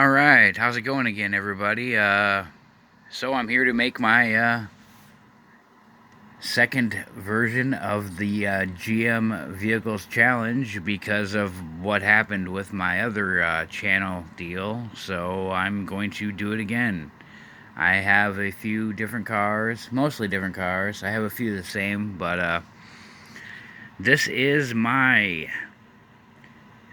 Alright, how's it going again, everybody? So I'm here to make my second version of the GM Vehicles Challenge because of what happened with my other channel deal. So I'm going to do it again. I have a few different cars, mostly different cars. I have a few the same, but this is my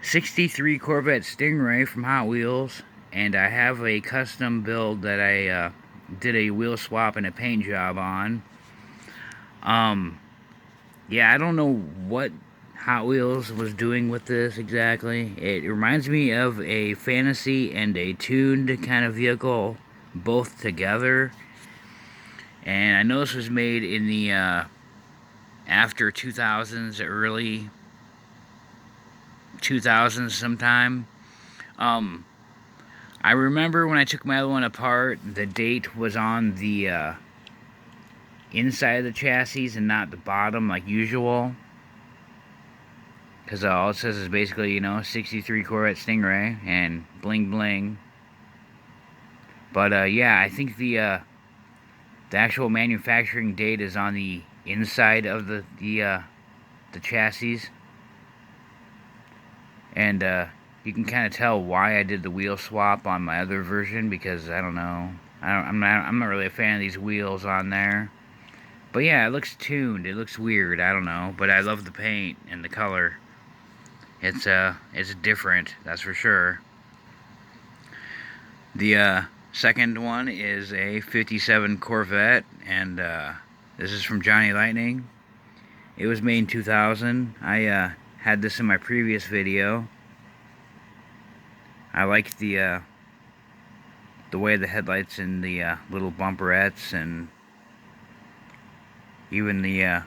63 Corvette Stingray from Hot Wheels, and I have a custom build that I did a wheel swap and a paint job on. Yeah, I don't know what Hot Wheels was doing with this exactly. It reminds me of a fantasy and a tuned kind of vehicle, both together. And I know this was made in the after 2000s, early 2000s sometime. Um, I remember when I took my other one apart, the date was on the inside of the chassis and not the bottom like usual. Because all it says is basically, 63 Corvette Stingray and bling bling. But yeah, I think the actual manufacturing date is on the inside of the chassis. And you can kind of tell why I did the wheel swap on my other version, because I don't know. I'm not really a fan of these wheels on there. But yeah, it looks tuned. It looks weird. I don't know, but I love the paint and the color. It's different, that's for sure. The second one is a 57 Corvette, and this is from Johnny Lightning. It was made in 2000. I had this in my previous video. I like the way the headlights and the little bumperettes, and even the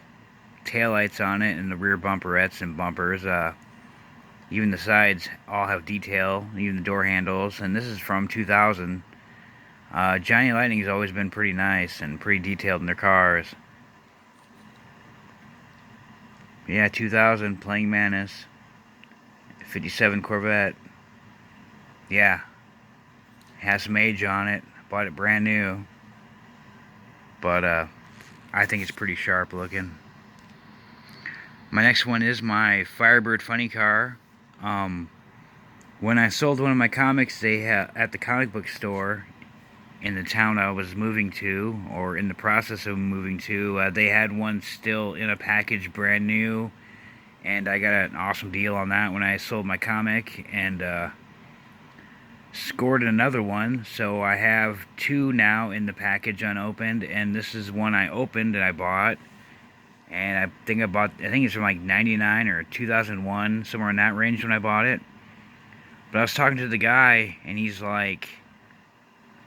taillights on it, and the rear bumperettes and bumpers. Even the sides all have detail, even the door handles, and this is from 2000. Johnny Lightning's always been pretty nice and pretty detailed in their cars. Yeah, 2000, Playing Mantis, 57 Corvette. Yeah, has some age on it. Bought it brand new, but I think it's pretty sharp looking. My next one is my Firebird funny car. When I sold one of my comics, they at the comic book store in the town I was moving to, or in the process of moving to, they had one still in a package, brand new, and I got an awesome deal on that when I sold my comic, and scored another one. So I have two now in the package unopened, and this is one I opened and I bought. And I think it's from like 99 or 2001, somewhere in that range when I bought it. But I was talking to the guy, and he's like,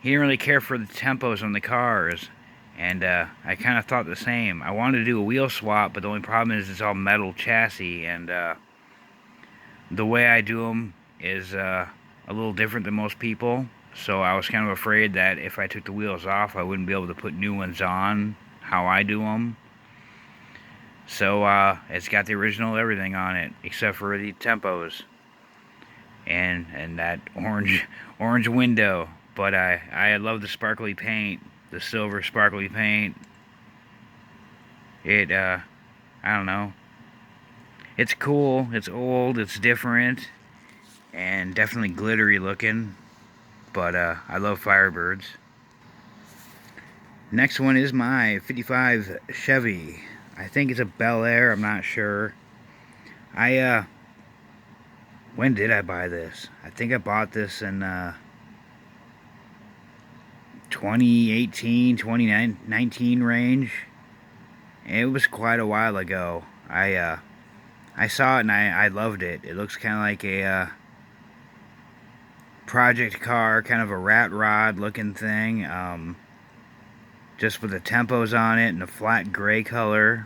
he didn't really care for the tempos on the cars. And I kind of thought the same. I wanted to do a wheel swap, but the only problem is it's all metal chassis. And the way I do them is a little different than most people. So I was kind of afraid that if I took the wheels off, I wouldn't be able to put new ones on how I do them. So it's got the original everything on it, except for the tempos and that orange window. But I love the sparkly paint, the silver sparkly paint. It I don't know. It's cool. It's old. It's different, and definitely glittery looking. But I love Firebirds. Next one is my 55 Chevy. I think it's a Bel Air. I'm not sure. When did I buy this? I think I bought this in 2018, 2019 range. It was quite a while ago. I saw it and I loved it. It looks kind of like a project car, kind of a rat rod looking thing. Just with the tempos on it and the flat gray color.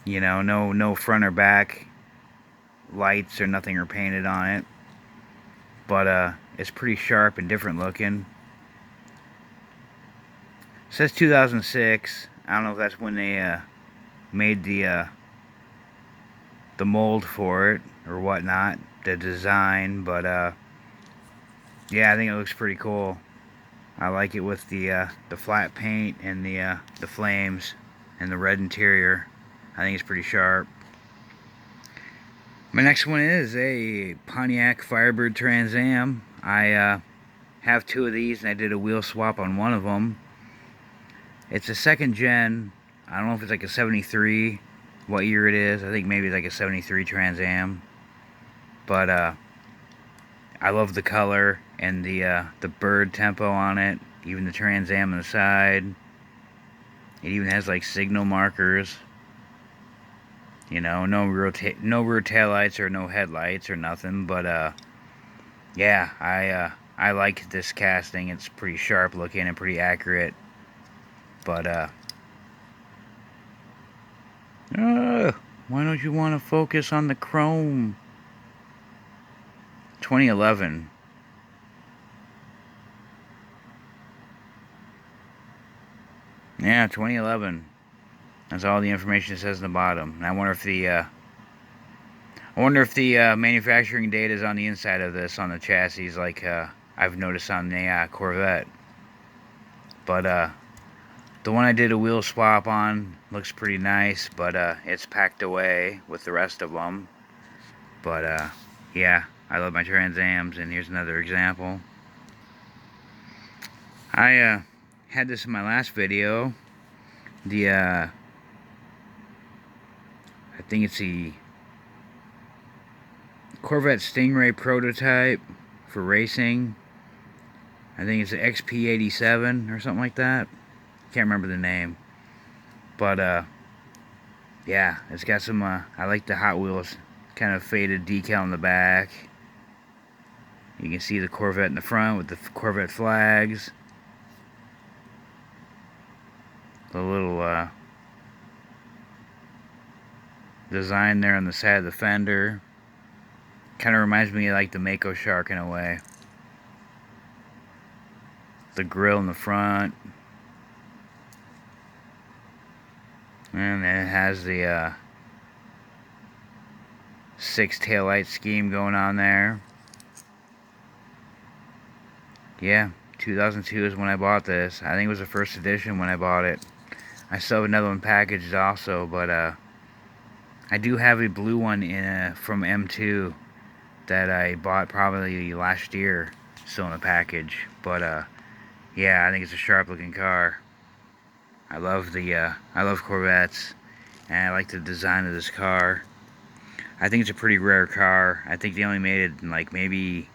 You know, no front or back lights or nothing are painted on it. But it's pretty sharp and different looking. It says 2006. I don't know if that's when they made the mold for it or whatnot. the design, but yeah, I think it looks pretty cool. I like it with the flat paint and the flames and the red interior. I think it's pretty sharp. My next one is a Pontiac Firebird Trans Am. I have two of these, and I did a wheel swap on one of them. It's a second gen. I don't know if it's like a 73, what year it is. I think maybe it's like a 73 Trans Am. But I love the color and the bird tempo on it. Even the Trans Am on the side. It even has like signal markers. You know, no rear taillights or no headlights or nothing. But yeah, I like this casting. It's pretty sharp looking and pretty accurate. But why don't you want to focus on the chrome? 2011. Yeah, 2011. That's all the information it says in the bottom. And I wonder if the manufacturing date is on the inside of this, on the chassis, like I've noticed on the Corvette. But the one I did a wheel swap on looks pretty nice, but it's packed away with the rest of them. But yeah, I love my Trans Ams, and here's another example. I had this in my last video. I think it's the Corvette Stingray prototype for racing. I think it's the XP87 or something like that. Can't remember the name. But yeah, it's got some I like the Hot Wheels kind of faded decal in the back. You can see the Corvette in the front with the Corvette flags. The little design there on the side of the fender. Kind of reminds me of like the Mako Shark in a way. The grill in the front. And then it has the 6 taillight scheme going on there. Yeah, 2002 is when I bought this. I think it was the first edition when I bought it. I still have another one packaged also, but I do have a blue one from M2 that I bought probably last year, still in a package. But yeah, I think it's a sharp looking car. I love Corvettes, and I like the design of this car. I think it's a pretty rare car. I think they only made it in like maybe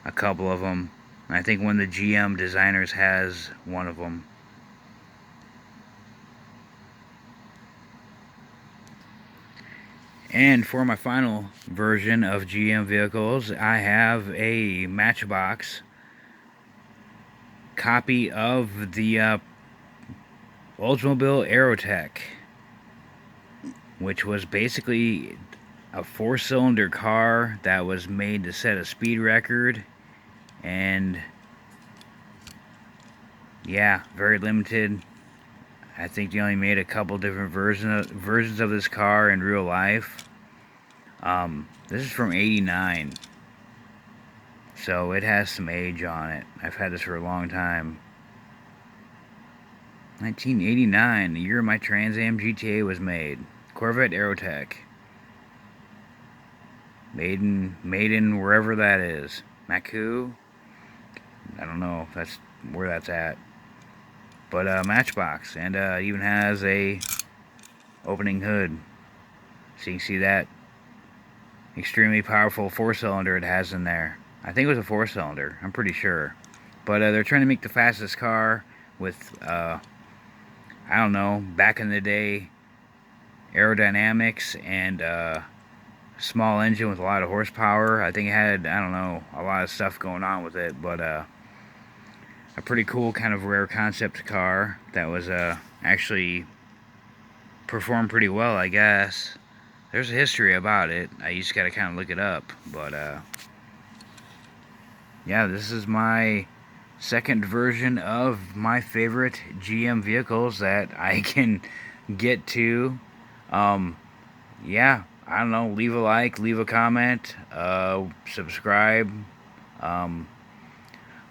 a couple of them. And I think one of the GM designers has one of them. And for my final version of GM vehicles, I have a Matchbox copy of the Oldsmobile Aerotech, which was basically a 4-cylinder car that was made to set a speed record. And yeah, very limited. I think they only made a couple different versions of this car in real life. This is from '89, so it has some age on it. I've had this for a long time. 1989, the year my Trans Am GTA was made. Corvette Aerotech. Made in wherever that is. Maku? I don't know if that's where that's at. But Matchbox, and even has a opening hood, so you can see that extremely powerful 4-cylinder it has in there. I think it was a 4-cylinder, I'm pretty sure. But they're trying to make the fastest car with I don't know, back in the day, aerodynamics and small engine with a lot of horsepower. I think it had, I don't know, a lot of stuff going on with it, but a pretty cool kind of rare concept car that was actually performed pretty well, I guess. There's a history about it. I just gotta kind of look it up, but yeah, this is my second version of my favorite GM vehicles that I can get to. Yeah, I don't know, leave a like, leave a comment, subscribe, um,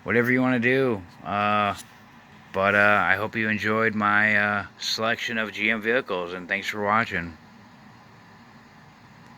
whatever you want to do. But I hope you enjoyed my selection of GM vehicles, and thanks for watching.